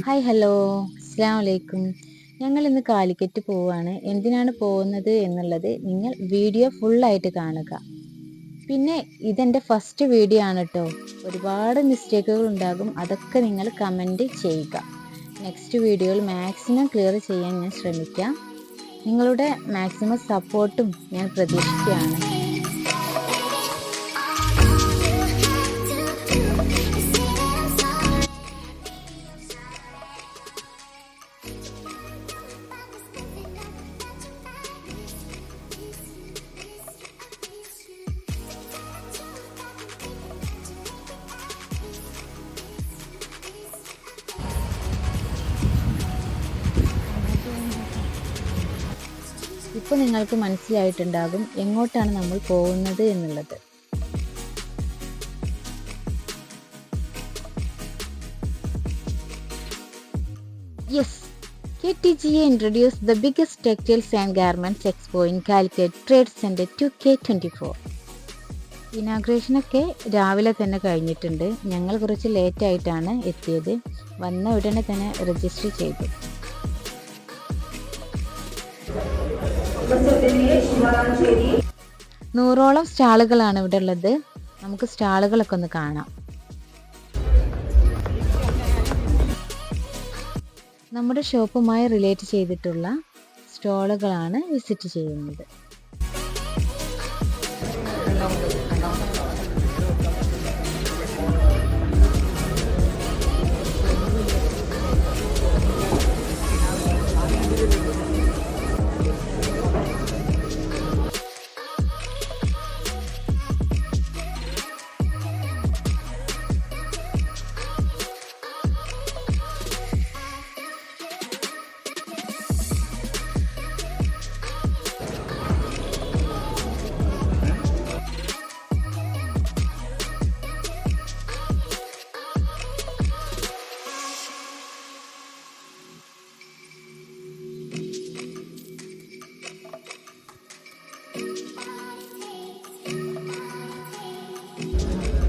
Hi hello അസ്സലാമു അലൈക്കും. ഞങ്ങൾ ഇന്ന് കാലിക്കറ്റ് പോവുകയാണ്. എന്തിനാണ് പോകുന്നത് എന്നുള്ളത് നിങ്ങൾ വീഡിയോ ഫുള്ളായിട്ട് കാണുക. പിന്നെ ഇതെൻ്റെ ഫസ്റ്റ് വീഡിയോ ആണ് കേട്ടോ. ഒരുപാട് മിസ്റ്റേക്കുകൾ ഉണ്ടാകും, അതൊക്കെ നിങ്ങൾ കമൻറ്റ് ചെയ്യുക. നെക്സ്റ്റ് വീഡിയോയിൽ മാക്സിമം ക്ലിയർ ചെയ്യാൻ ഞാൻ ശ്രമിക്കാം. നിങ്ങളുടെ മാക്സിമം സപ്പോർട്ടും ഞാൻ പ്രതീക്ഷിക്കുകയാണ്. ഇപ്പോൾ നിങ്ങൾക്ക് മനസ്സിലായിട്ടുണ്ടാകും എങ്ങോട്ടാണ് നമ്മൾ പോകുന്നത് എന്നുള്ളത്. Yes, KTGA introduced the biggest textiles and garments expo in Calicut Trade Center 2K24. ഇനാഗ്രേഷനൊക്കെ രാവിലെ തന്നെ കഴിഞ്ഞിട്ടുണ്ട്. ഞങ്ങൾ കുറച്ച് ലേറ്റായിട്ടാണ് എത്തിയത്. വന്ന ഉടനെ തന്നെ രജിസ്റ്റർ ചെയ്തു. നൂറോളം സ്റ്റാളുകളാണ് ഇവിടെ ഉള്ളത്. നമുക്ക് സ്റ്റാളുകളൊക്കെ ഒന്ന് കാണാം. നമ്മുടെ ഷോപ്പുമായി റിലേറ്റ് ചെയ്തിട്ടുള്ള സ്റ്റാളുകളാണ് വിസിറ്റ് ചെയ്യുന്നത്.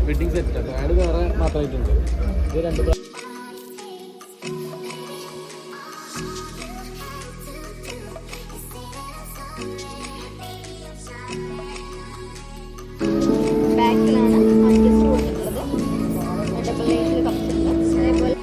വെഡിങ് സെറ്റ് ആണ് വേറെ മാത്രമായിട്ടുണ്ട്. ഇത് രണ്ട് ബാക്കിലാണ് അഡ്ജസ്റ്റ് കൊടുത്തിട്ടുള്ളത്. ഡബിൾ ലേസിൽ കപ്സ് ഉണ്ട്. അതേപോലെ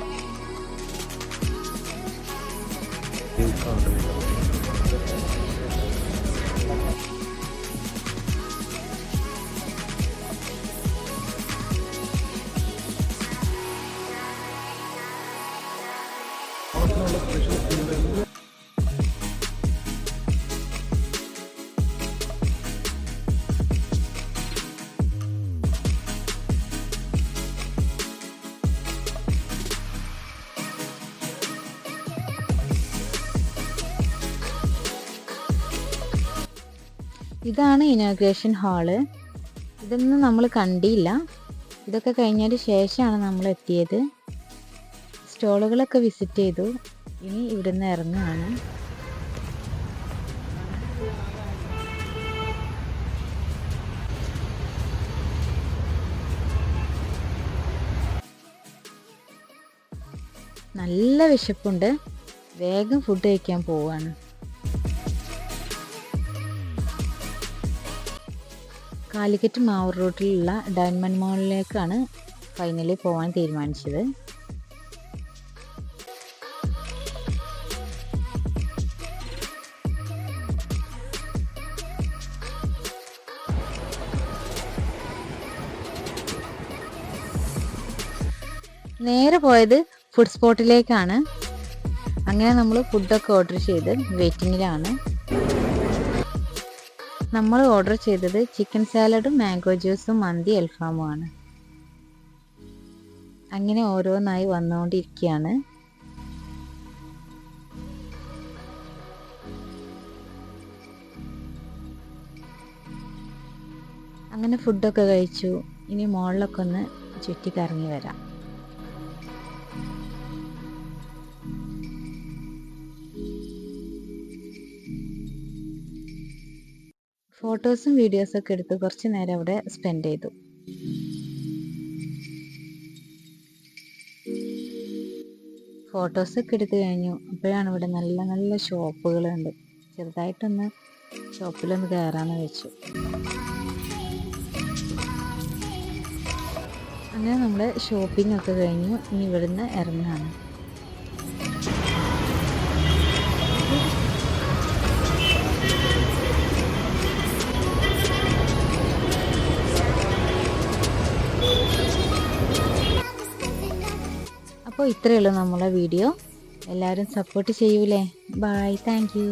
ഇതാണ് ഇനോഗ്രേഷൻ ഹാള്. ഇതൊന്നും നമ്മൾ കണ്ടില്ല. ഇതൊക്കെ കഴിഞ്ഞതിന് ശേഷമാണ് നമ്മൾ എത്തിയത്. സ്റ്റോളുകളൊക്കെ വിസിറ്റ് ചെയ്തു. ഇനി ഇവിടുന്ന് ഇറങ്ങുകയാണ്. നല്ല വിശപ്പുണ്ട്, വേഗം ഫുഡ് കഴിക്കാൻ പോവുകയാണ്. കാലിക്കറ്റ് മാവൂർ റൂട്ടിലുള്ള ഡയമണ്ട് മോളിലേക്കാണ് ഫൈനലി പോകാൻ തീരുമാനിച്ചത്. നേരെ പോയത് ഫുഡ് സ്പോട്ടിലേക്കാണ്. അങ്ങനെ നമ്മൾ ഫുഡൊക്കെ ഓർഡർ ചെയ്ത് വെയിറ്റിങ്ങിലാണ്. നമ്മൾ ഓർഡർ ചെയ്തത് ചിക്കൻ സാലഡും മാംഗോ ജ്യൂസും മന്തി അൽഫാമും ആണ്. അങ്ങനെ ഓരോന്നായി വന്നുകൊണ്ടിരിക്കുകയാണ്. അങ്ങനെ ഫുഡൊക്കെ കഴിച്ചു. ഇനി മോളിലൊക്കെ ഒന്ന് ചുറ്റിക്കറങ്ങി വരാം. ഫോട്ടോസും വീഡിയോസൊക്കെ എടുത്ത് കുറച്ച് നേരം അവിടെ സ്പെൻഡ് ചെയ്തു. ഫോട്ടോസൊക്കെ എടുത്തു കഴിഞ്ഞു. അപ്പോഴാണ് ഇവിടെ നല്ല നല്ല ഷോപ്പുകളുണ്ട്. ചെറുതായിട്ടൊന്ന് ഷോപ്പിലൊന്ന് കയറാമെന്ന് വെച്ചു. അങ്ങനെ നമ്മുടെ ഷോപ്പിംഗ് ഒക്കെ കഴിഞ്ഞു. ഇനി ഇവിടുന്ന് ഇറങ്ങുകയാണ്. അപ്പോൾ ഇത്രയേ ഉള്ളൂ നമ്മളെ വീഡിയോ. എല്ലാവരും സപ്പോർട്ട് ചെയ്യൂലേ? Bye, thank U.